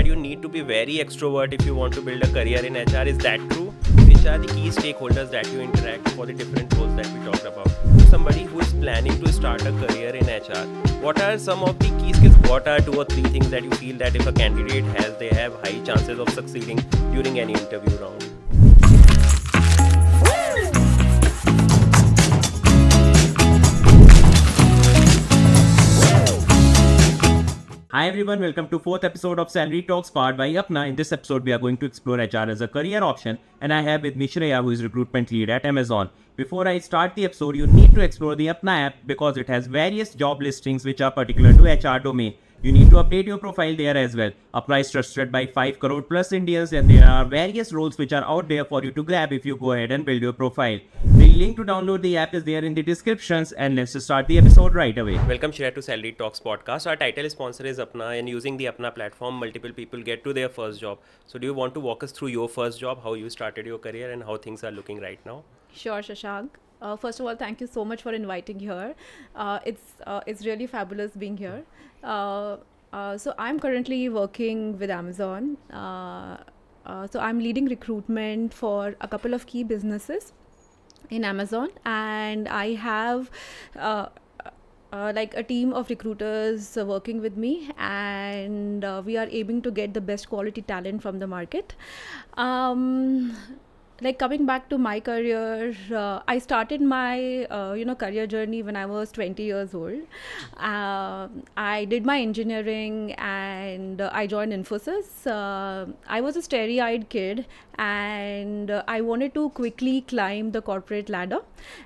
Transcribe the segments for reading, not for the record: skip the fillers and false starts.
you need to be very extrovert if you want to build a career in HR. Is that true? Which are the key stakeholders that you interact for the different roles that we talked about? Somebody who is planning to start a career in HR, what are some of the key skills? What are 2 or 3 things that you feel that if a candidate has, they have high chances of succeeding during any interview round? Hi everyone, welcome to 4th episode of Salary Talks powered by Apna. In this episode, we are going to explore HR as a career option, and I have with me Shreya, who is recruitment lead at Amazon. Before I start the episode, you need to explore the Apna app because it has various job listings which are particular to HR domain. You need to update your profile there as well. Apna is trusted by 5 crore plus Indians, and there are various roles which are out there for you to grab if you go ahead and build your profile. The link to download the app is there in the descriptions, and let's just start the episode right away. Welcome Shreya to Salary Talks podcast. Our title sponsor is Apna, and using the Apna platform, multiple people get to their first job. So do you want to walk us through your first job, how you started your career and how things are looking right now? Sure, Shashank. First of all, thank you so much for inviting here. It's really fabulous being here. So I'm currently working with Amazon. So I'm leading recruitment for a couple of key businesses in Amazon, and I have like a team of recruiters working with me, and we are aiming to get the best quality talent from the market. Like coming back to my career, I started my career journey when I was 20 years old. I did my engineering and I joined Infosys. I was a starry-eyed kid, and I wanted to quickly climb the corporate ladder.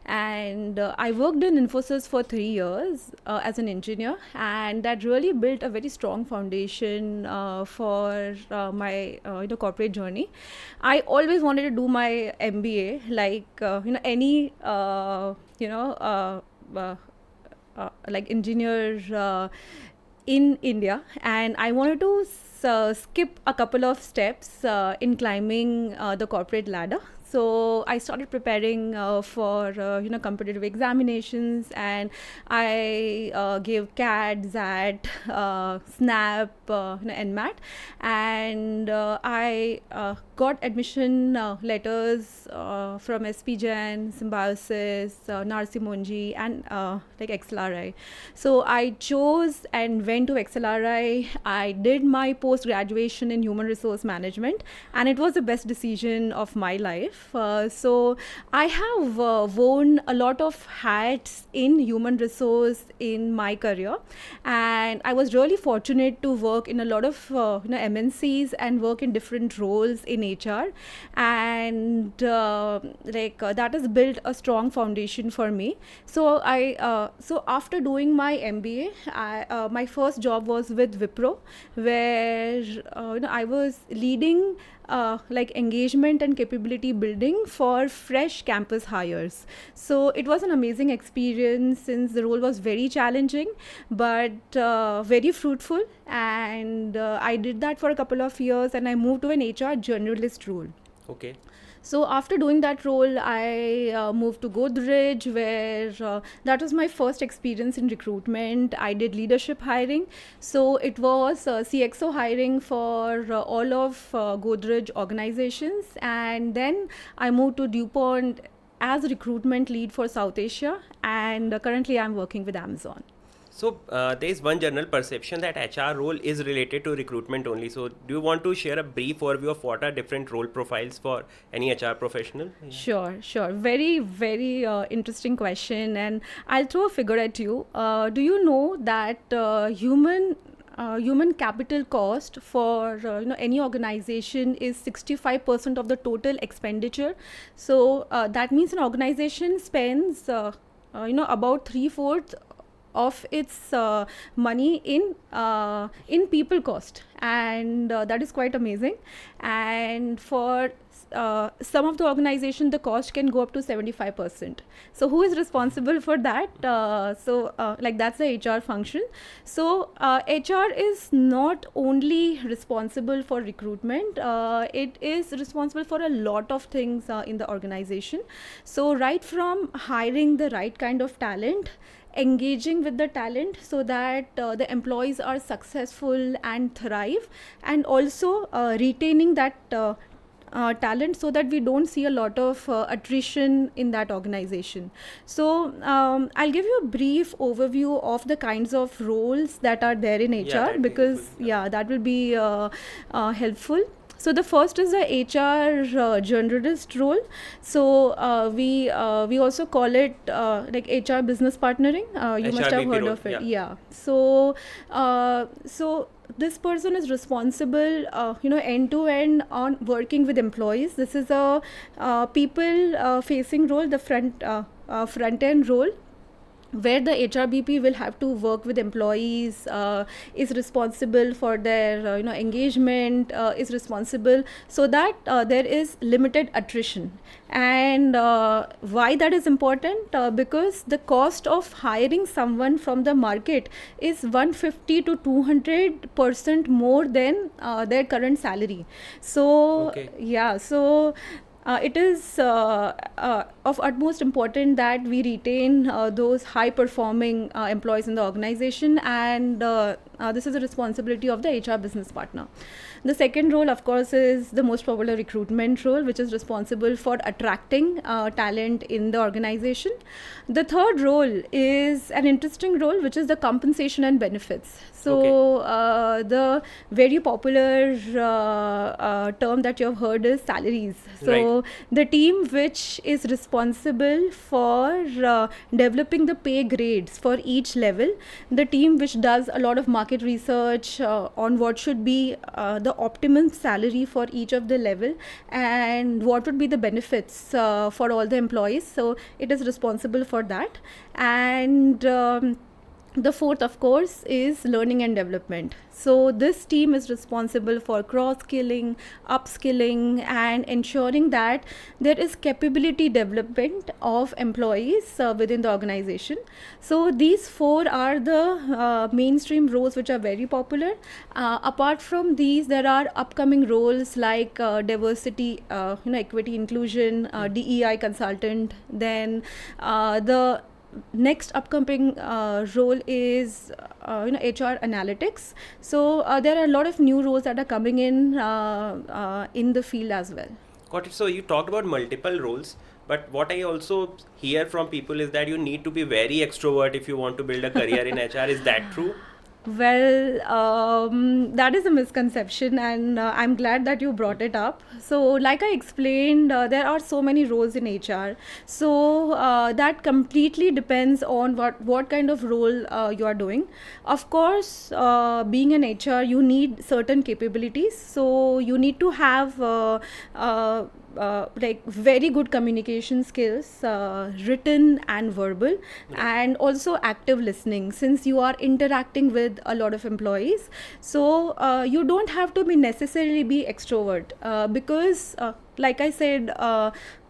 And I worked in Infosys for 3 years as an engineer, and that really built a very strong foundation for my corporate journey. I always wanted to do my MBA, like like engineer in India, and I wanted to skip a couple of steps in climbing the corporate ladder. So I started preparing for competitive examinations, and I gave CAT, ZAT, SNAP, NMAT, and I got admission letters from SP Jain, Symbiosis, Narsi Monji, and like XLRI. So I chose and went to XLRI. I did my post-graduation in human resource management, and it was the best decision of my life. So I have worn a lot of hats in human resource in my career, and I was really fortunate to work in a lot of MNCs and work in different roles in HR, and that has built a strong foundation for me. So so after doing my MBA, my first job was with Wipro, where I was leading like engagement and capability building for fresh campus hires. So it was an amazing experience since the role was very challenging but very fruitful, and I did that for a couple of years, and I moved to an HR generalist role. Okay. So after doing that role, I moved to Godrej, where that was my first experience in recruitment. I did leadership hiring. So it was CXO hiring for all of Godrej organizations. And then I moved to DuPont as recruitment lead for South Asia. And currently I'm working with Amazon. So there is one general perception that HR role is related to recruitment only. So do you want to share a brief overview of what are different role profiles for any HR professional? Sure. Very, very interesting question, and I'll throw a figure at you. Do you know that human capital cost for any organization is 65% of the total expenditure? So that means an organization spends about 3/4 of its money in people cost, and that is quite amazing. And for some of the organization, the cost can go up to 75%. So who is responsible for that? Like that's the HR function. So HR is not only responsible for recruitment, it is responsible for a lot of things in the organization. So right from hiring the right kind of talent, engaging with the talent so that the employees are successful and thrive, and also retaining that talent so that we don't see a lot of attrition in that organization. So I'll give you a brief overview of the kinds of roles that are there in HR, that'd be because helpful, that will be helpful. So the first is the HR generalist role. So we also call it like HR business partnering. You must have HRBP heard role, of it. yeah. So this person is responsible, end to end on working with employees. This is a people facing role, the front end role, where the HRBP will have to work with employees, is responsible for their engagement, is responsible so that there is limited attrition. And why that is important? Because the cost of hiring someone from the market is 150 to 200% more than their current salary. So Okay. so it is of utmost important that we retain those high performing employees in the organization, and this is a responsibility of the HR business partner. The second role, of course, is the most popular recruitment role, which is responsible for attracting talent in the organization. The third role is an interesting role, which is the compensation and benefits. So the very popular term that you have heard is salaries. So the team which is responsible for developing the pay grades for each level, the team which does a lot of market research on what should be the optimum salary for each of the level and what would be the benefits for all the employees. So it is responsible for that. And the fourth, of course, is learning and development. So this team is responsible for cross-skilling, upskilling, and ensuring that there is capability development of employees within the organization. So these four are the mainstream roles which are very popular. Apart from these, there are upcoming roles like diversity, equity, inclusion, DEI consultant. Then the next upcoming role is HR analytics. So there are a lot of new roles that are coming in the field as well. Got it. So you talked about multiple roles, but what I also hear from people is that you need to be very extrovert if you want to build a career in HR. Is that true? Well, that is a misconception, and I'm glad that you brought it up. So, like I explained, there are so many roles in HR. So that completely depends on what kind of role you are doing. Of course, being an HR, you need certain capabilities. So you need to have like very good communication skills, written and verbal, and also active listening, since you are interacting with a lot of employees. So you don't have to be necessarily be extrovert, because like I said,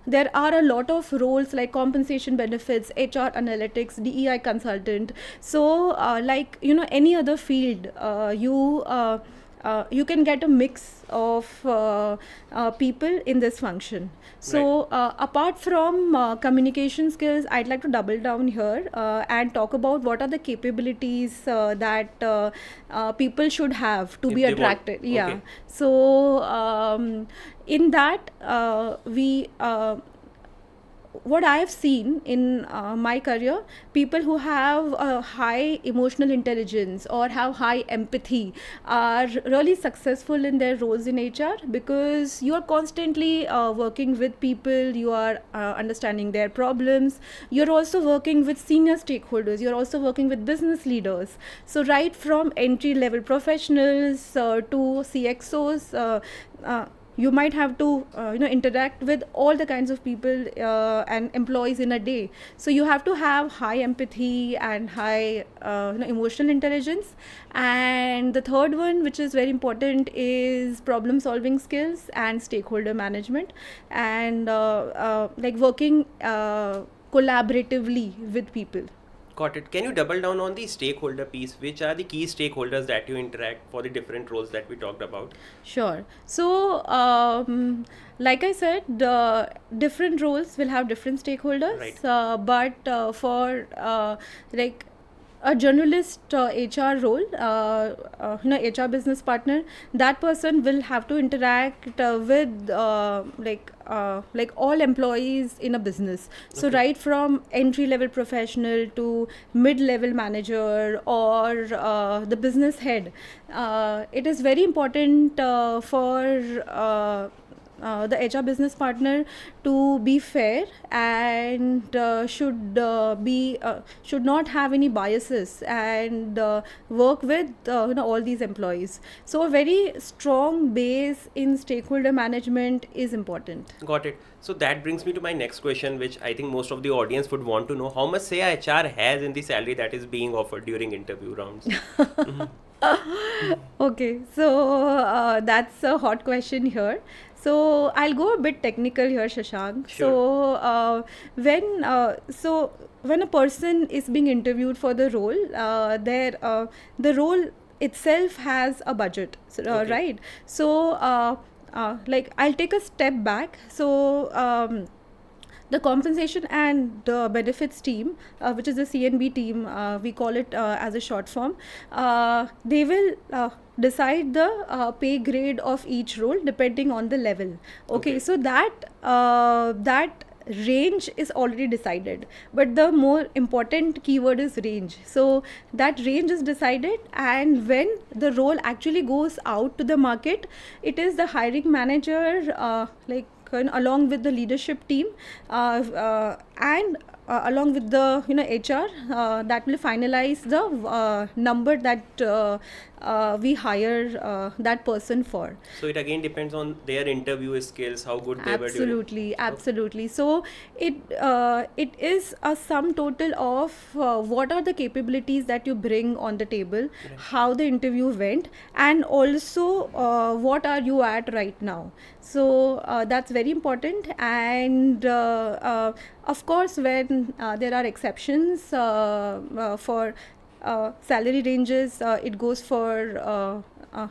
there are a lot of roles like compensation, benefits, HR analytics, DEI consultant. So like any other field, you can get a mix of people in this function. So apart from communication skills, I'd like to double down here and talk about what are the capabilities that people should have to If be they want. attracted. Yeah. Okay. So in that we what I have seen in my career, people who have a high emotional intelligence or have high empathy are really successful in their roles in HR, because you are constantly working with people, you are understanding their problems, you're also working with senior stakeholders, you're also working with business leaders. So right from entry level professionals to CXOs, you might have to interact with all the kinds of people and employees in a day. So you have to have high empathy and high emotional intelligence. And the third one, which is very important, is problem solving skills and stakeholder management, and like working collaboratively with people. Got it. Can you double down on the stakeholder piece? Which are the key stakeholders that you interact for the different roles that we talked about? Sure. So, like I said, the different roles will have different stakeholders. Right. But for like a journalist HR role, HR business partner, that person will have to interact with like all employees in a business. So Okay. right from entry level professional to mid level manager or the business head, it is very important for the HR business partner to be fair and should not have any biases and work with all these employees. So a very strong base in stakeholder management is important. Got it. So that brings me to my next question, which I think most of the audience would want to know. How much say HR has in the salary that is being offered during interview rounds? Okay, so that's a hot question here. So I'll go a bit technical here, Shashank. Sure. So when a person is being interviewed for the role, the role itself has a budget, so, Okay. right? So like I'll take a step back. So the compensation and benefits team, which is the CNB team, we call it as a short form, they will decide the pay grade of each role depending on the level. Okay, Okay. so that range is already decided, but the more important keyword is range. So that range is decided, and when the role actually goes out to the market, it is the hiring manager along with the leadership team and along with the HR that will finalize the number that we hire that person for. So it again depends on their interview skills, how good they were during. Absolutely, absolutely. So it is a sum total of what are the capabilities that you bring on the table, how the interview went, and also what are you at right now. So that's very important. And of course, when there are exceptions for salary ranges, it goes for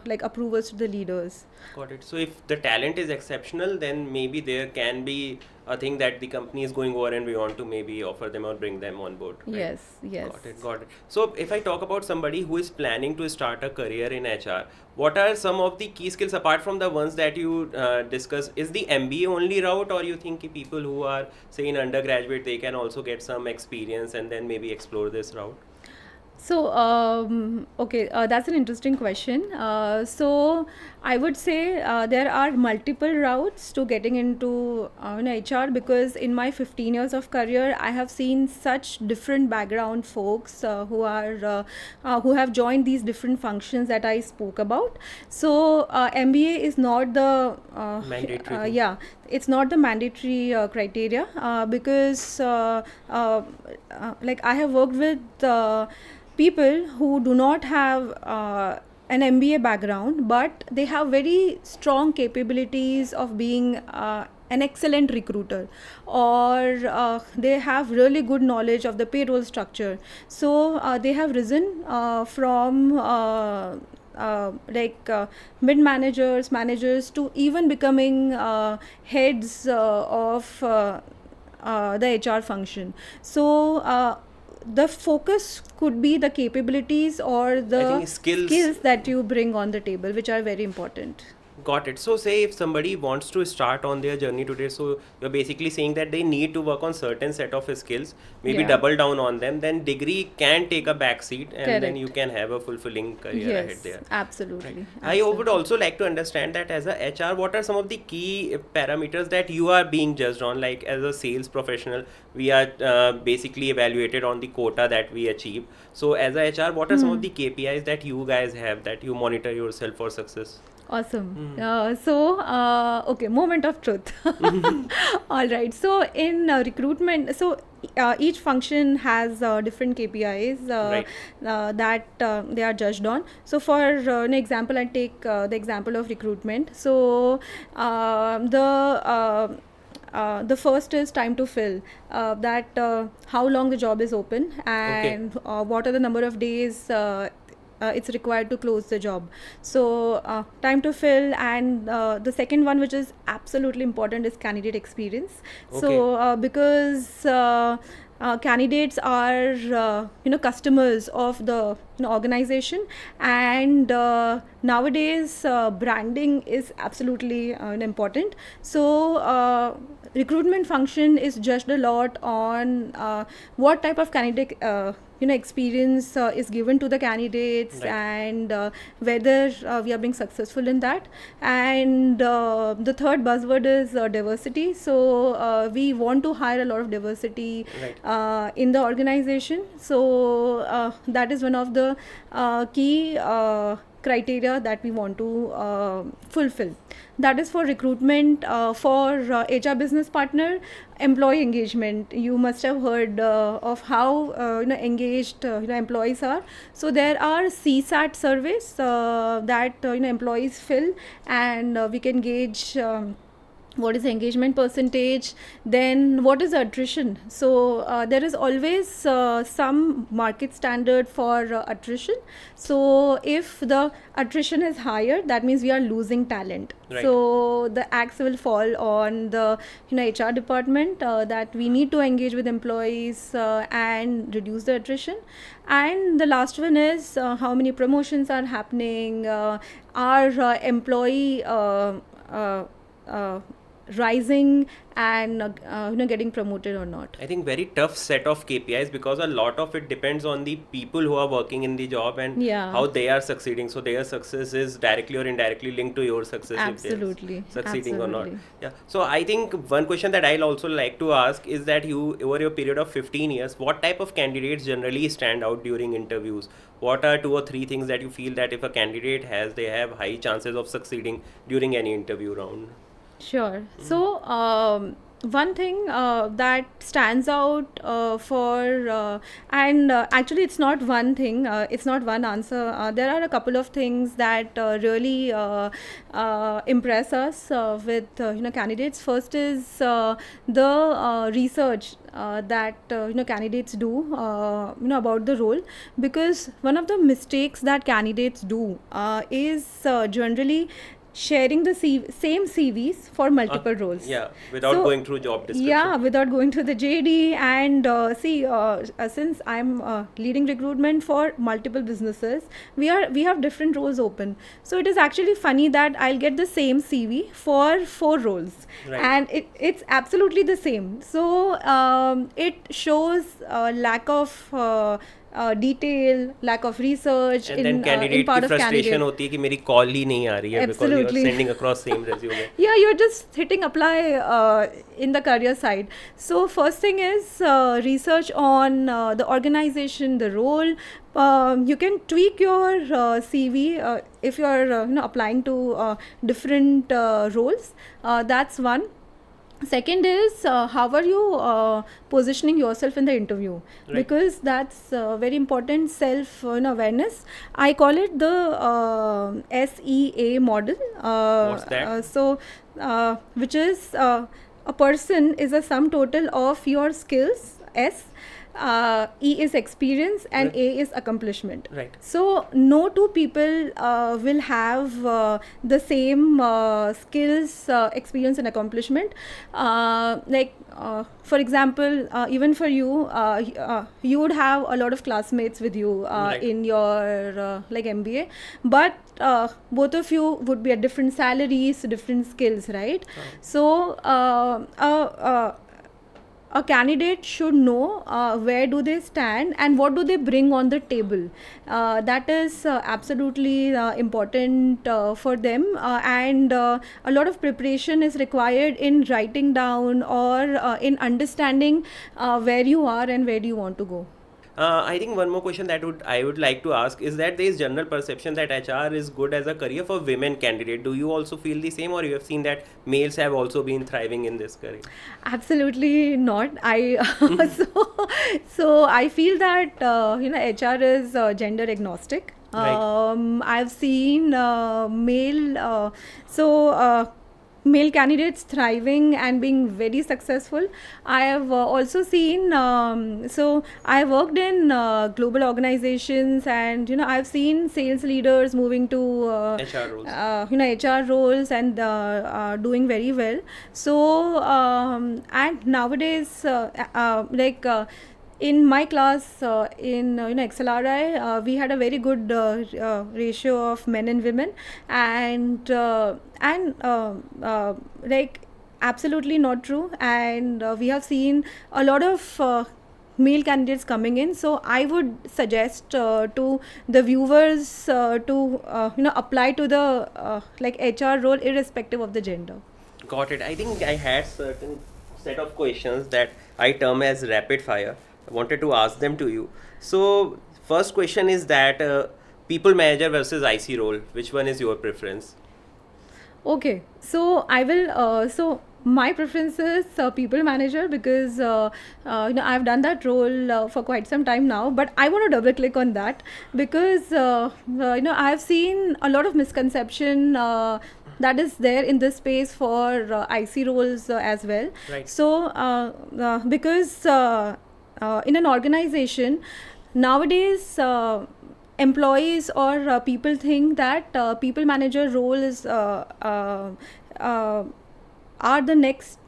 like approvals to the leaders. Got it. So if the talent is exceptional, then maybe there can be a thing that the company is going over and we want to maybe offer them or bring them on board. Right? Yes, yes. Got it, got it. So if I talk about somebody who is planning to start a career in HR, what are some of the key skills apart from the ones that you discuss? Is the MBA only route, or you think people who are say in undergraduate, they can also get some experience and then maybe explore this route? So, okay, that's an interesting question. So, I would say there are multiple routes to getting into HR, because in my 15 years of career, I have seen such different background folks who have joined these different functions that I spoke about. So, MBA is not the Mandatory thing. yeah, it's not the mandatory criteria because like I have worked with people who do not have an MBA background, but they have very strong capabilities of being an excellent recruiter, or they have really good knowledge of the payroll structure. So they have risen from mid managers to even becoming heads of the HR function. So the focus could be the capabilities or the think skills. that you bring on the table, which are very important. Got it. So say if somebody wants to start on their journey today, so you're basically saying that they need to work on certain set of skills, maybe Yeah. double down on them, then degree can take a back seat and then Correct. you can have a fulfilling career ahead Yes, there. absolutely. I would also like to understand that as a HR, what are some of the key parameters that you are being judged on? Like as a sales professional, we are basically evaluated on the quota that we achieve. So as a HR, what are some of the KPIs that you guys have that you monitor yourself for success? Awesome. Okay, moment of truth. All right. So in recruitment, so each function has different KPIs Right. that they are judged on. So for an example, I take the example of recruitment. So the the first is time to fill, how long the job is open, and what are the number of days it's required to close the job. So time to fill, and the second one, which is absolutely important, is candidate experience. So because candidates are customers of the organization, and nowadays branding is absolutely important. So recruitment function is judged a lot on what type of candidate experience is given to the candidates, Right. and whether we are being successful in that. And the third buzzword is diversity. So we want to hire a lot of diversity Right. in the organization. So that is one of the key criteria that we want to fulfill. That is for recruitment. For HR business partner, employee engagement, you must have heard of how engaged employees are. So there are CSAT surveys that employees fill, and we can gauge what is the engagement percentage, then what is attrition. So there is always some market standard for attrition. So if the attrition is higher, that means we are losing talent. Right. So the axe will fall on the HR department, that we need to engage with employees and reduce the attrition. And the last one is how many promotions are happening, are employee rising and getting promoted or not. I think very tough set of KPIs, because a lot of it depends on the people who are working in the job and Yeah. how they are succeeding. So their success is directly or indirectly linked to your success. Absolutely. If they're succeeding or not. Absolutely. Yeah. So I think one question that I'll also like to ask is that you, over your period of 15 years, what type of candidates generally stand out during interviews? What are 2 or 3 things that you feel that if a candidate has, they have high chances of succeeding during any interview round? Sure. So one thing that stands out and actually it's not one thing, it's not one answer. There are a couple of things that really impress us with candidates. First is the research that candidates do about the role, because one of the mistakes that candidates do is generally sharing the same CVs for multiple roles. Yeah, without So, going through job description. Yeah, without going through the JD. And since I'm leading recruitment for multiple businesses, we have different roles open. So it is actually funny that I'll get the same CV for 4 roles, Right. and it's absolutely the same. So it shows lack of detail, lack of research And in then in candidate part की of frustration candidate. होती है कि मेरी call ही नहीं आ रही है because you are Absolutely. sending across same resume. Yeah, you're just hitting apply in the career side. So first thing is research on the organization, the role. You can tweak your CV if you're applying to different roles. That's one. Second is how are you positioning yourself in the interview, Right. because that's very important. Self awareness, I call it the SEA model. What's that? Which is a person is a sum total of your skills, S, E is experience, and Right. A is accomplishment. Right. So no two people will have the same skills, experience, and accomplishment. For example, even for you, you would have a lot of classmates with you Right. in your MBA, but both of you would be at different salaries, different skills, right? So a candidate should know where do they stand and what do they bring on the table. That is absolutely important for them, and a lot of preparation is required in writing down or in understanding where you are and where do you want to go. I think one more question that I would like to ask is that there is general perception that HR is good as a career for women candidate. Do you also feel the same, or you have seen that males have also been thriving in this career? Absolutely not. So I feel that HR is gender agnostic. Right. I've seen male. male candidates thriving and being very successful. I have also seen, so I worked in global organizations, and I've seen sales leaders moving to HR roles. HR roles and doing very well. So and nowadays, in my class in XLRI, we had a very good ratio of men and women, and like absolutely not true. And we have seen a lot of male candidates coming in. So I would suggest to the viewers to apply to the HR role irrespective of the gender. Got it. I think I had certain set of questions that I term as rapid fire. I wanted to ask them to you. So first question is that people manager versus IC role. Which one is your preference? Okay, so I will. So my preference is people manager, because I've done that role for quite some time now. But I want to double click on that, because I've seen a lot of misconception that is there in this space for IC roles as well. Right. So because in an organization nowadays, employees or people think that people manager role is are the next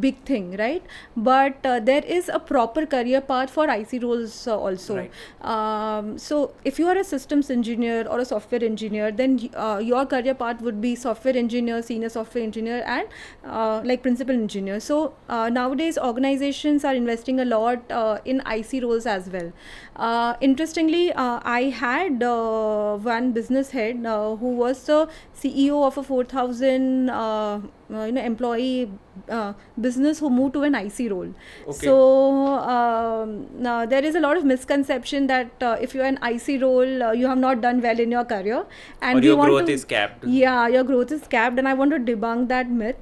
big thing, right? But there is a proper career path for IC roles also. Right. So if you are a systems engineer or a software engineer, then your career path would be software engineer, senior software engineer, and like principal engineer. So nowadays organizations are investing a lot in IC roles as well. Interestingly, I had one business head who was the CEO of a 4,000 employee business, who moved to an IC role. Okay. So now there is a lot of misconception that if you are an IC role, you have not done well in your career, and Or we your want growth to, is capped. yeah, your growth is capped, and I want to debunk that myth,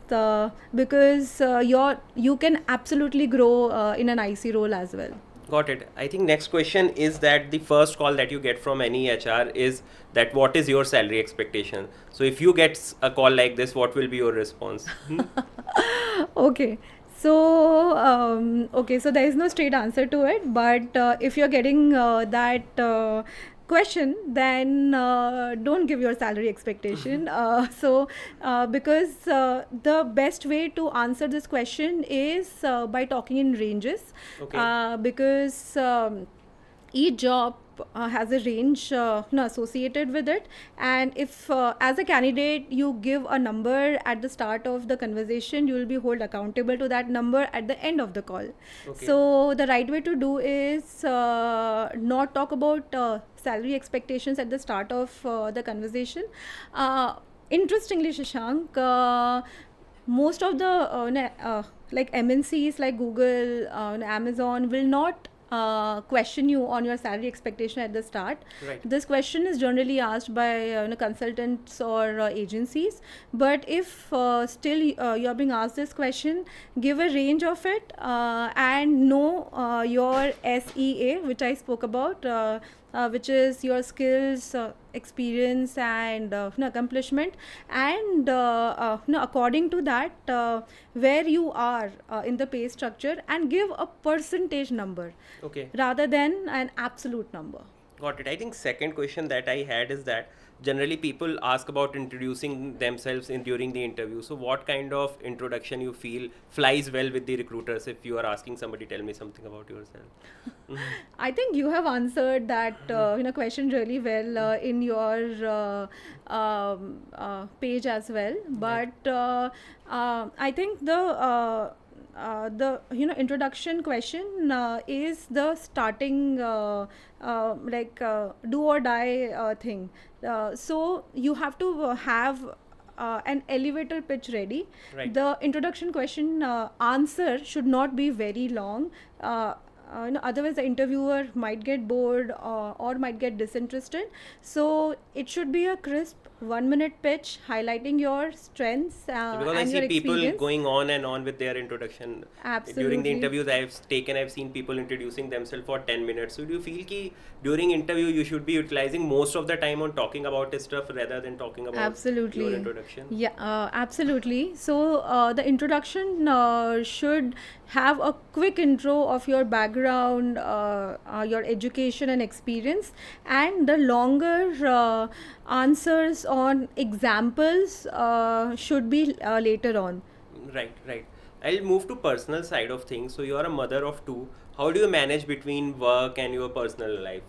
because you can absolutely grow in an IC role as well. Got it. I think next question is that the first call that you get from any HR is that what is your salary expectation? So if you get a call like this, what will be your response? Okay. So so there is no straight answer to it, but if you're getting that question, then don't give your salary expectation. Because the best way to answer this question is by talking in ranges. Okay. Because each job has a range associated with it, and if as a candidate you give a number at the start of the conversation, you will be held accountable to that number at the end of the call. Okay. So the right way to do is not talk about salary expectations at the start of the conversation. Interestingly, Shashank, most of the like MNCs like Google, Amazon will not question you on your salary expectation at the start. Right. This question is generally asked by consultants or agencies. But if still you're being asked this question, give a range of it, and know your SEA, which I spoke about, which is your skills, experience, and accomplishment, and according to that, where you are in the pay structure, and give a percentage number Okay. rather than an absolute number. Got it. I think second question that I had is that generally people ask about introducing themselves in during the interview. So what kind of introduction you feel flies well with the recruiters if you are asking somebody, tell me something about yourself? I think you have answered that question really well in your page as well. But I think the introduction question is the starting do or die thing. So you have to have an elevator pitch ready. Right. The introduction question answer should not be very long. otherwise the interviewer might get bored or might get disinterested. So it should be a crisp 1 minute pitch highlighting your strengths Because I and see your people experience. going on and on with their introduction. During Absolutely. the interviews I've seen people introducing themselves for 10 minutes. So do you feel ki during interview you should be utilizing most of the time on talking about this stuff rather than talking about Absolutely. your introduction? Yeah, absolutely. So the introduction should have a quick intro of your background, your education and experience, and the longer answers on examples should be later on. Right. I'll move to personal side of things. So you are a mother of two. How do you manage between work and your personal life?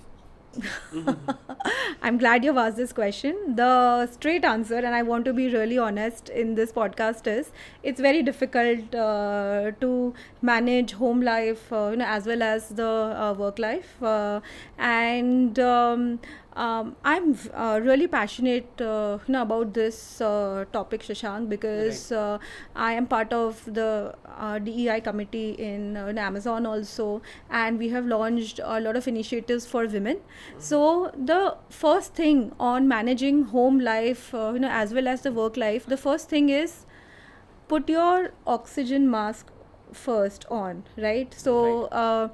I'm glad you've asked this question. The straight answer, and I want to be really honest in this podcast, is it's very difficult to manage home life, as well as the work life. And I'm really passionate, about this topic, Shashank, because I am part of the DEI committee in Amazon also, and we have launched a lot of initiatives for women. So the first thing on managing home life, as well as the work life, the first thing is put your oxygen mask first on, right? So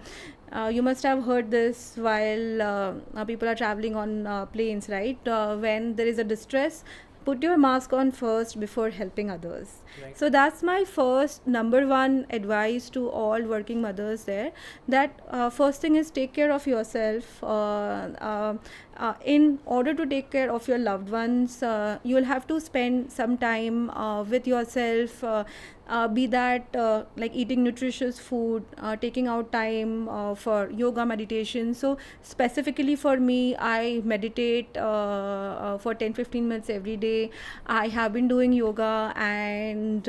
you must have heard this while people are traveling on planes, right? When there is a distress, put your mask on first before helping others. Right. So that's my first number one advice to all working mothers there, that first thing is take care of yourself. In order to take care of your loved ones, you will have to spend some time with yourself, be that like eating nutritious food, taking out time for yoga, meditation. So specifically for me, I meditate for 10-15 minutes every day. I have been doing yoga, and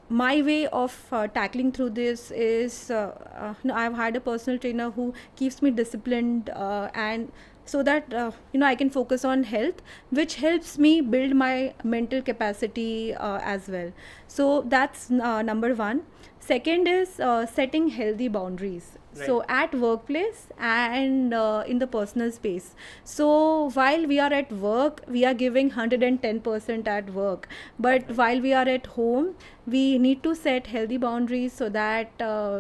my way of tackling through this is I've had a personal trainer who keeps me disciplined, and so that I can focus on health, which helps me build my mental capacity as well. So that's number one. Second is setting healthy boundaries. Right. So at workplace and in the personal space. So while we are at work, we are giving 110% at work. But while we are at home, we need to set healthy boundaries so that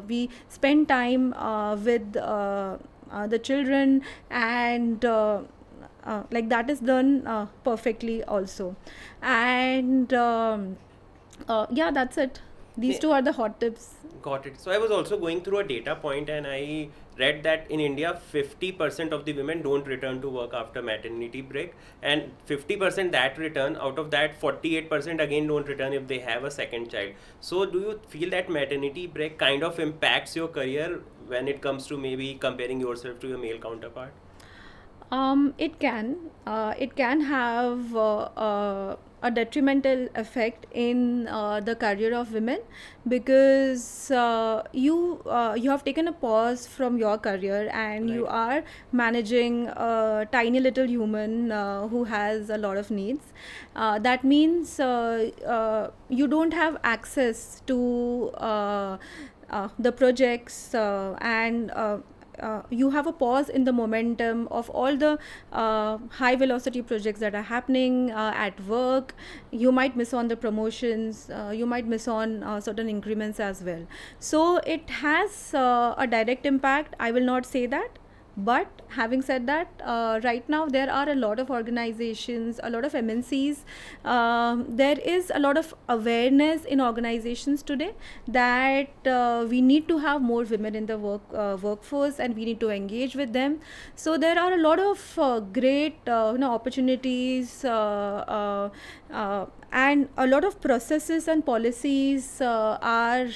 we spend time with the children, and like that is done perfectly also. And yeah, that's it. These Yeah. two are the hot tips. Got it. So I was also going through a data point and I read that in India 50% of the women don't return to work after maternity break, and 50% that return, out of that 48% again don't return if they have a second child. So do you feel that maternity break kind of impacts your career when it comes to maybe comparing yourself to your male counterpart? It can. It can have a detrimental effect in the career of women, because you have taken a pause from your career, and you are managing a tiny little human who has a lot of needs. That means you don't have access to the projects, and you have a pause in the momentum of all the high velocity projects that are happening at work. You might miss on the promotions, you might miss on certain increments as well. So it has a direct impact, I will not say that. But having said that, right now there are a lot of organizations, a lot of MNCs. There is a lot of awareness in organizations today that we need to have more women in the workforce, and we need to engage with them. So there are a lot of great opportunities, and a lot of processes and policies are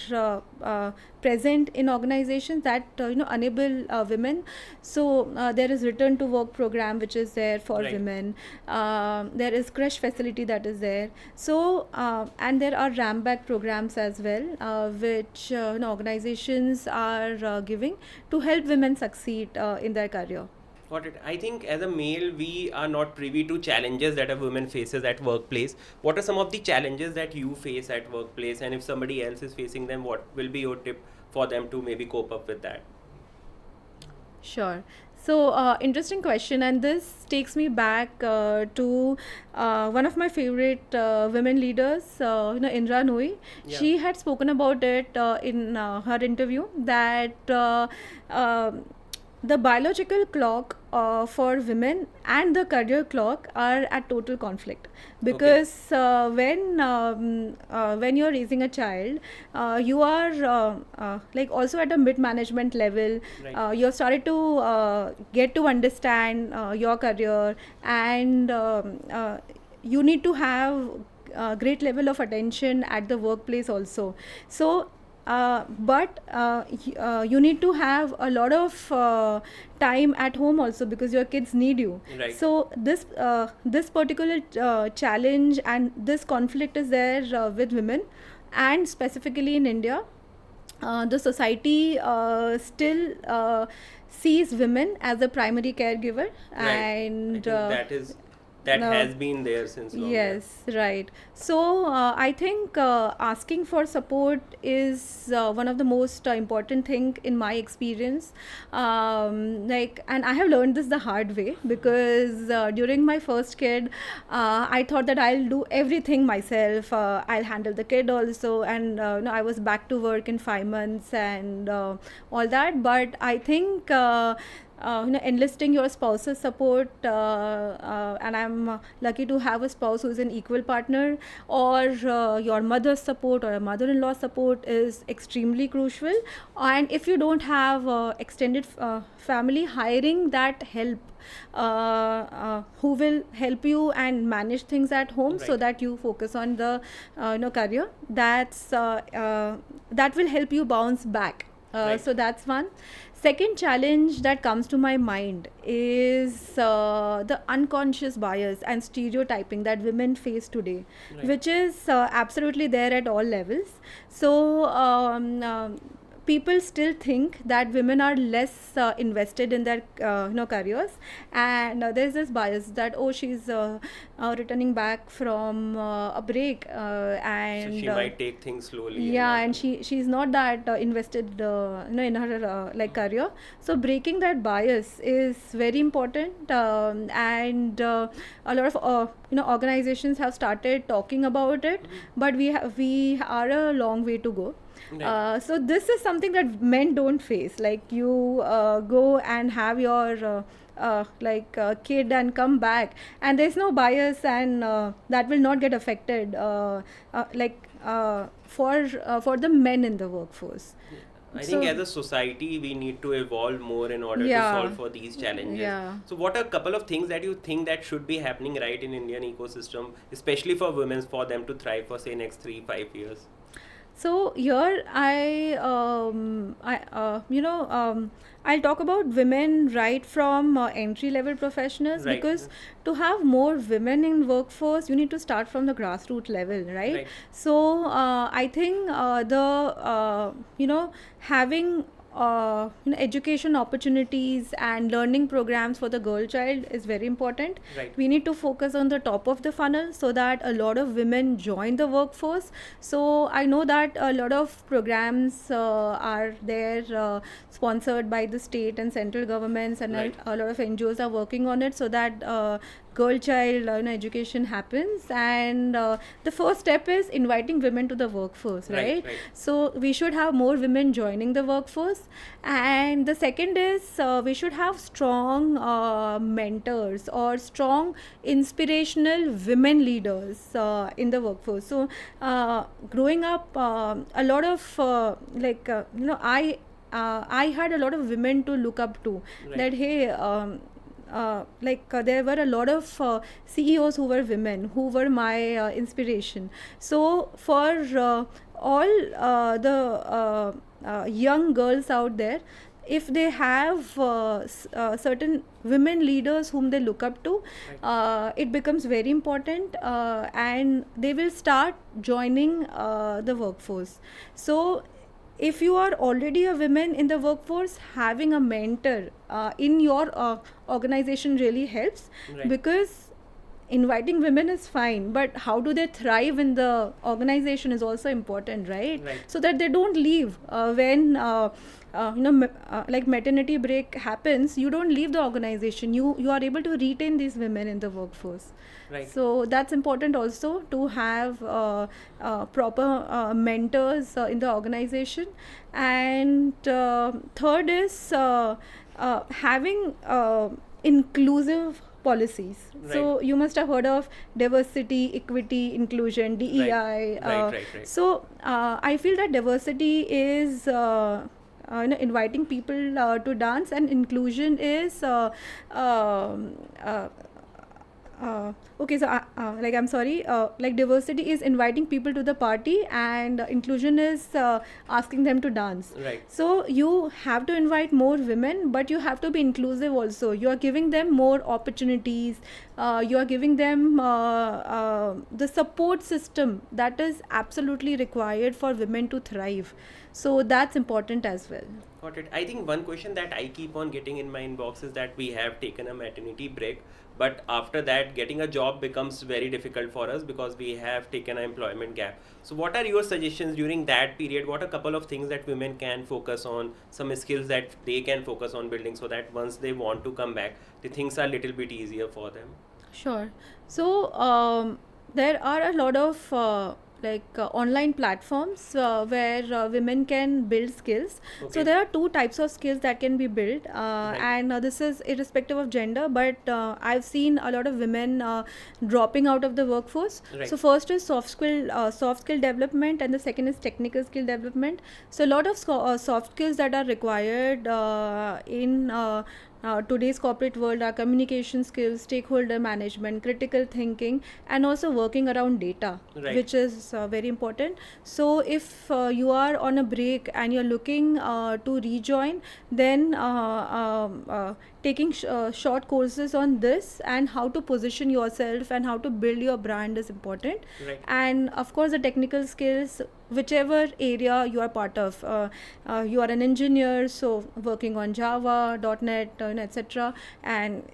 present in organizations that enable women. So there is return to work program which is there for Right. women. There is crash facility that is there. So and there are ramp back programs as well, which organizations are giving to help women succeed in their career. Got it. I think as a male, we are not privy to challenges that a woman faces at workplace. What are some of the challenges that you face at workplace? And if somebody else is facing them, what will be your tip for them to maybe cope up with that? Sure. So, interesting question, and this takes me back to one of my favorite women leaders, Indra Nooyi. Yeah. She had spoken about it in her interview that the biological clock for women and the career clock are at total conflict, because when you're raising a child, you are like also at a mid management level. Right. You're started to get to understand your career, and you need to have great level of attention at the workplace also. So you need to have a lot of time at home also, because your kids need you. Right. So this particular challenge and this conflict is there with women, and specifically in India. The society still sees women as a primary caregiver, Right. and I think that no. has been there since long. yes, right. So I think asking for support is one of the most important thing in my experience. And I have learned this the hard way, because during my first kid, I thought that I'll do everything myself. I'll handle the kid also, and I was back to work in 5 months and all that. But I think enlisting your spouse's support, and I'm lucky to have a spouse who's an equal partner, or your mother's support or a mother-in-law support is extremely crucial. And if you don't have extended family, hiring that help who will help you and manage things at home, so Right. that you focus on the career, that will help you bounce back. Right. So that's one. Second challenge that comes to my mind is the unconscious bias and stereotyping that women face today, Right. which is absolutely there at all levels. So people still think that women are less invested in their careers, and there's this bias that, oh, she's returning back from a break, and So she might take things slowly. yeah, all and that. she's not that invested in her like career. So breaking that bias is very important, and a lot of organizations have started talking about it, but we are a long way to go. Right. So this is something that men don't face. Like, you go and have your kid and come back, and there's no bias, and that will not get affected for the men in the workforce. I think So- as a society we need to evolve more in order Yeah. to solve for these challenges. Yeah. So what are a couple of things that you think that should be happening right in Indian ecosystem, especially for women, for them to thrive for say next 3-5 years? So here I'll talk about women right from entry level professionals, Right. because to have more women in workforce, you need to start from the grassroots level, right? Right. So I think having education opportunities and learning programs for the girl child is very important. Right. We need to focus on the top of the funnel, so that a lot of women join the workforce. So I know that a lot of programs are there, sponsored by the state and central governments, and Right. a lot of NGOs are working on it, so that girl child education happens. And the first step is inviting women to the workforce, Right, right? right. So we should have more women joining the workforce. And the second is we should have strong mentors or strong inspirational women leaders in the workforce. So growing up, a lot of I had a lot of women to look up to. Right. That, hey, there were a lot of CEOs who were women, who were my inspiration. So for all the young girls out there, if they have certain women leaders whom they look up to, it becomes very important, and they will start joining the workforce. So if you are already a woman in the workforce, having a mentor in your organization really helps. Right. Because inviting women is fine, but how do they thrive in the organization is also important, right? Right. So that they don't leave when like maternity break happens, you don't leave the organization, you are able to retain these women in the workforce. Right. So that's important also, to have proper mentors in the organization. And third is having inclusive policies. So you must have heard of diversity, equity, inclusion, DEI. Right. So I feel that diversity is inviting people to dance, and inclusion is okay, so like I'm sorry, like diversity is inviting people to the party, and inclusion is asking them to dance. Right. So you have to invite more women, but you have to be inclusive also. You are giving them more opportunities. You are giving them the support system that is absolutely required for women to thrive. So that's important as well. Got it. I think one question that I keep on getting in my inbox is that we have taken a maternity break, but after that getting a job becomes very difficult for us because we have taken an employment gap. So what are your suggestions during that period? What are a couple of things that women can focus on, some skills that they can focus on building, so that once they want to come back, the things are a little bit easier for them? Sure. So there are a lot of online platforms where women can build skills. Okay. So there are two types of skills that can be built, and this is irrespective of gender. But I've seen a lot of women dropping out of the workforce. Right. So first is soft skill development, and the second is technical skill development. So a lot of soft skills that are required in today's corporate world are communication skills, stakeholder management, critical thinking, and also working around data, Right. which is very important. So if you are on a break and you're looking to rejoin, then taking short courses on this and how to position yourself and how to build your brand is important. Right. And of course the technical skills, whichever area you are part of, you are an engineer, so working on Java, .NET, etc. And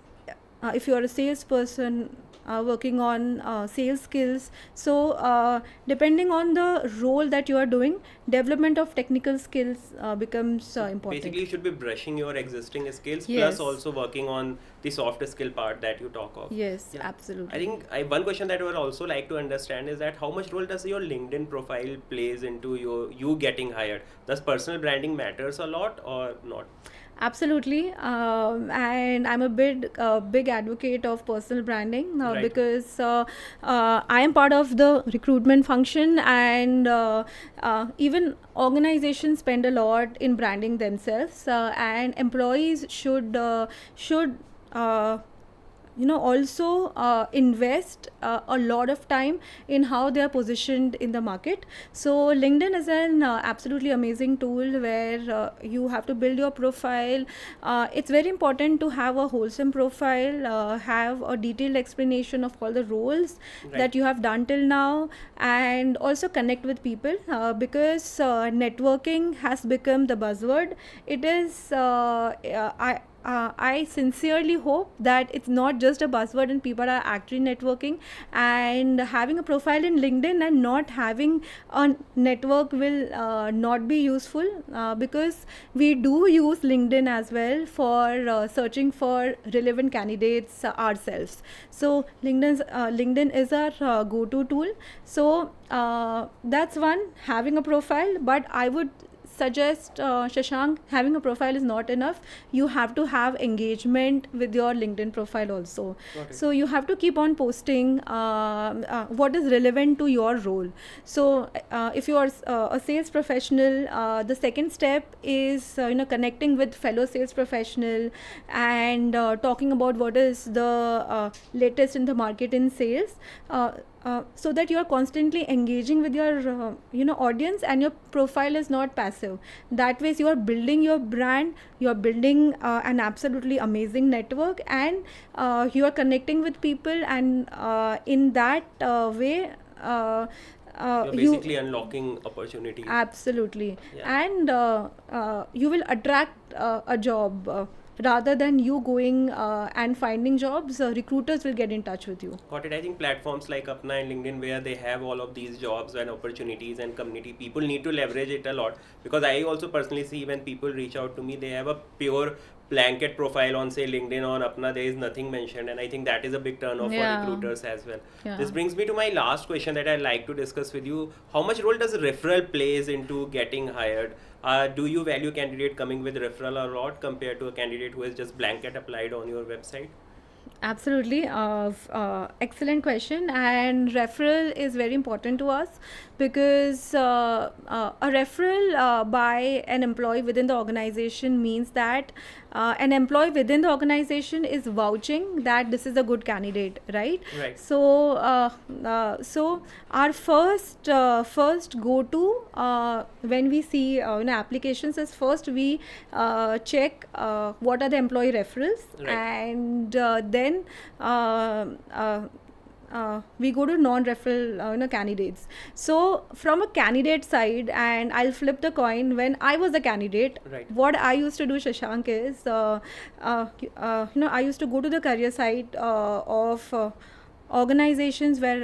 if you are a salesperson, working on sales skills. So depending on the role that you are doing, development of technical skills becomes important. Basically, you should be brushing your existing skills, Yes. plus also working on the soft skill part that you talk of. Yes, Yeah. absolutely. I think one question that I would also like to understand is that how much role does your LinkedIn profile plays into you getting hired? Does personal branding matters a lot or not? Absolutely, and I'm a big advocate of personal branding Right. because I am part of the recruitment function, and even organizations spend a lot in branding themselves, and employees should also invest a lot of time in how they are positioned in the market. So LinkedIn is an absolutely amazing tool where you have to build your profile. It's very important to have a wholesome profile, have a detailed explanation of all the roles Right. that you have done till now, and also connect with people, because networking has become the buzzword. It is I sincerely hope that it's not just a buzzword and people are actually networking. And having a profile in LinkedIn and not having a network will not be useful, because we do use LinkedIn as well for searching for relevant candidates ourselves. So LinkedIn is our go-to tool. So that's one, having a profile. But I would suggest, Shashank, having a profile is not enough. You have to have engagement with your LinkedIn profile also. Got it. So you have to keep on posting what is relevant to your role. So if you are a sales professional, the second step is connecting with fellow sales professional and talking about what is the latest in the market in sales. So that you are constantly engaging with your audience, and your profile is not passive. That way you are building your brand, you are building an absolutely amazing network, and you are connecting with people, and in that way You're basically unlocking opportunities. absolutely. Yeah. And you will attract a job rather than you going and finding jobs. Recruiters will get in touch with you. Got it. I think platforms like Apna and LinkedIn, where they have all of these jobs and opportunities and community, people need to leverage it a lot, because I also personally see when people reach out to me, they have a pure blanket profile on, say, LinkedIn or Apna. There is nothing mentioned, and I think that is a big turn off Yeah. for recruiters as well. Yeah. This brings me to my last question that I'd like to discuss with you. How much role does referral plays into getting hired? Do you value candidate coming with referral a lot compared to a candidate who has just blanket applied on your website? Absolutely. Excellent question. And referral is very important to us because a referral by an employee within the organization means that an employee within the organization is vouching that this is a good candidate, right? Right. So our first go-to when we see applications is first we check what are the employee referrals, Right. and then we go to non-referral candidates. So from a candidate side, and I'll flip the coin. When I was a candidate, Right. what I used to do, Shashank, is I used to go to the career site of organizations where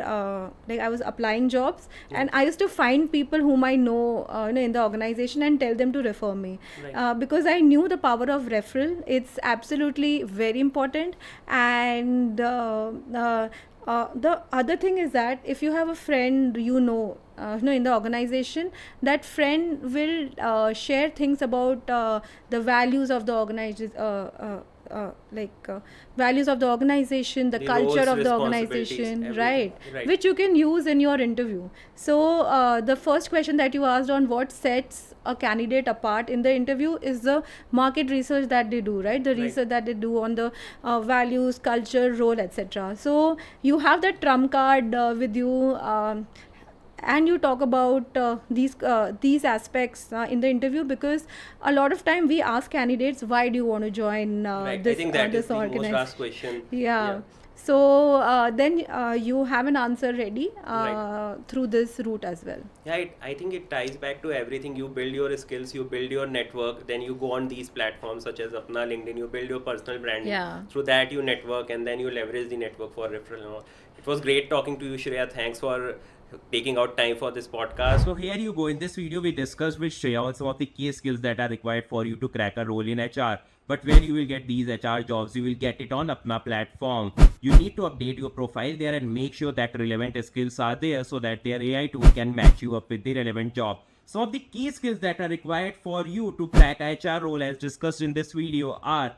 like I was applying jobs, and I used to find people whom I know in the organization and tell them to refer me. Right. Because I knew the power of referral. It's absolutely very important. And the other thing is that if you have a friend in the organization, that friend will share things about the values of the organization, values of the organization, the The culture roles, of the responsibilities, organization, everything. right? Right. Which you can use in your interview. So the first question that you asked on what sets a candidate apart in the interview is the market research that they do, right? The Right. research that they do on the values, culture, role, etc. So you have that trump card with you. And you talk about these aspects in the interview, because a lot of time we ask candidates, why do you want to join Right. this I think that this is the most organization? asked question. Yeah. So then you have an answer ready Right. through this route as well. Yeah, I think it ties back to everything. You build your skills, you build your network, then you go on these platforms such as Apna, LinkedIn, you build your personal branding. Yeah. Through that you network, and then you leverage the network for referral and all. It was great talking to you, Shreya. Thanks for taking out time for this podcast. So here you go. In this video, we discussed with Shreya some of the key skills that are required for you to crack a role in HR. But where you will get these HR jobs, you will get it on Apna platform. You need to update your profile there and make sure that relevant skills are there so that their AI tool can match you up with the relevant job. Some of the key skills that are required for you to crack HR role as discussed in this video are